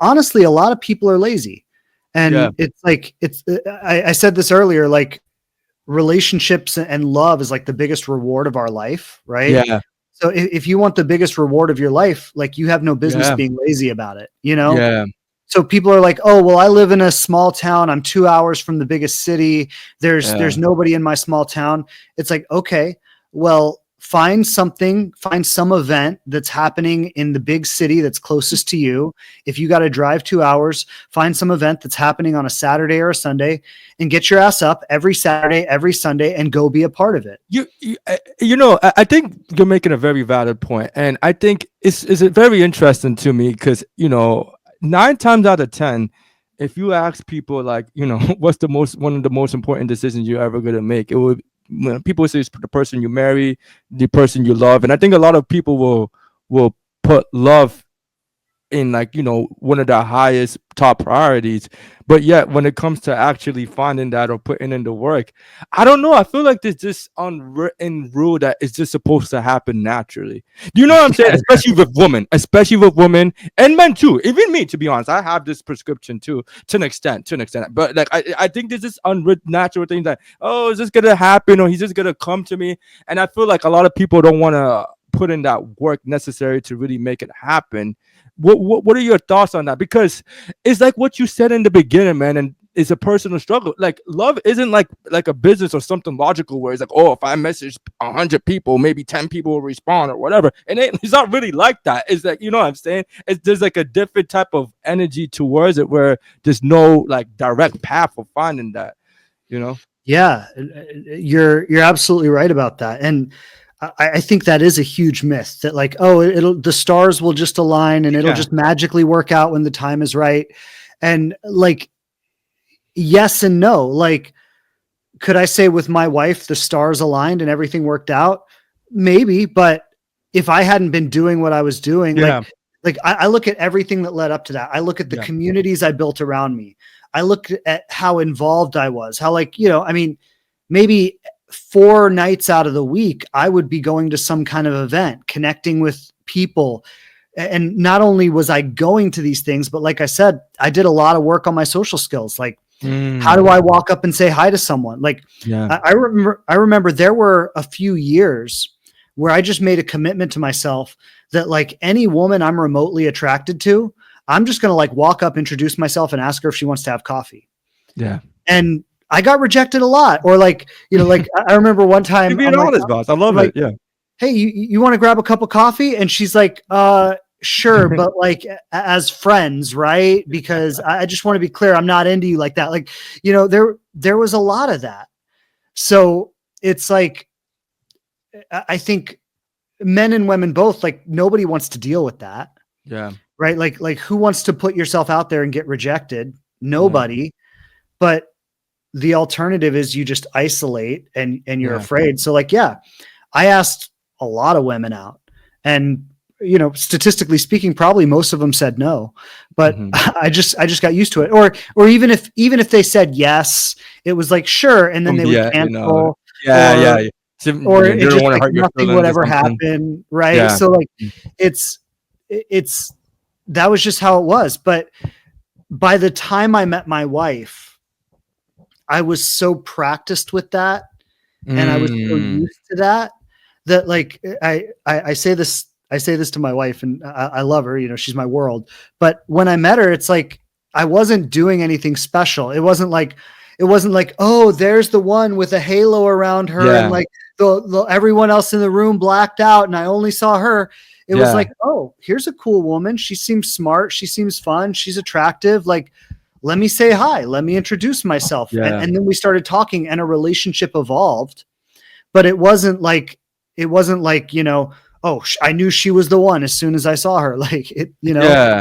honestly, a lot of people are lazy. Yeah. And it's like, I said this earlier, like relationships and love is like the biggest reward of our life, right? Yeah. So if you want the biggest reward of your life, like you have no business Yeah. being lazy about it, you know? Yeah. So people are like, oh, well, I live in a small town. I'm 2 hours from the biggest city. Yeah. There's nobody in my small town. It's like, okay, well, find some event that's happening in the big city that's closest to you. If you got to drive 2 hours, find some event that's happening on a Saturday or a Sunday and get your ass up every Saturday, every Sunday and go be a part of it. I think you're making a very valid point, and I think it's very interesting to me because 9 times out of 10, if you ask people like what's one of the most important decisions you're ever gonna make, it would people say it's the person you marry, the person you love, and I think a lot of people will put love in like one of the highest top priorities, but yet when it comes to actually finding that or putting in the work, I don't know, I feel like there's this unwritten rule that is just supposed to happen naturally. Do you know what I'm saying? Especially with women and men too, even me, to be honest, I have this prescription too to an extent, but like I think there's this unwritten natural thing that, oh, is this gonna happen or he's just gonna come to me, and I feel like a lot of people don't want to put in that work necessary to really make it happen. What are your thoughts on that? Because it's like what you said in the beginning, man, and it's a personal struggle. Like love isn't like a business or something logical where it's like, oh, if I message 100 people, maybe 10 people will respond or whatever. And it's not really like that. It's like, you know what I'm saying? There's like a different type of energy towards it where there's no like direct path for finding that, Yeah, you're absolutely right about that. And I think that is a huge myth that like, oh, the stars will just align and it'll just magically work out when the time is right. And like, yes and no. Like, could I say with my wife, the stars aligned and everything worked out? Maybe, but if I hadn't been doing what I was doing, I look at everything that led up to that. I look at the communities I built around me. I look at how involved I was, how maybe 4 nights out of the week, I would be going to some kind of event, connecting with people. And not only was I going to these things, but like I said, I did a lot of work on my social skills. Like, how do I walk up and say hi to someone? Like, I remember there were a few years where I just made a commitment to myself that like any woman I'm remotely attracted to, I'm just going to like walk up, introduce myself and ask her if she wants to have coffee. Yeah. And I got rejected a lot. Or like, I remember one time being honest, boss. I love it. Yeah. Hey, you want to grab a cup of coffee? And she's like, sure. But like as friends, right? Because I just want to be clear. I'm not into you like that. Like, there was a lot of that. So it's like, I think men and women both, like nobody wants to deal with that. Yeah. Right. Like who wants to put yourself out there and get rejected? Nobody. Yeah. But the alternative is you just isolate and you're afraid. So like, I asked a lot of women out and, statistically speaking, probably most of them said no, but I just got used to it. Or even if they said yes, it was like, sure. And then they would cancel. Or it just like nothing would ever happen. Right. Yeah. So like, it's that was just how it was. But by the time I met my wife, I was so practiced with that. And I was so used to that like, I say this to my wife and I love her, she's my world. But when I met her, it's like, I wasn't doing anything special. It wasn't like, oh, there's the one with a halo around her and like the everyone else in the room blacked out and I only saw her. It was like, oh, here's a cool woman. She seems smart. She seems fun. She's attractive. Like, let me say hi. Let me introduce myself. Yeah. And then we started talking and a relationship evolved, but it wasn't like, oh, I knew she was the one as soon as I saw her. Like it,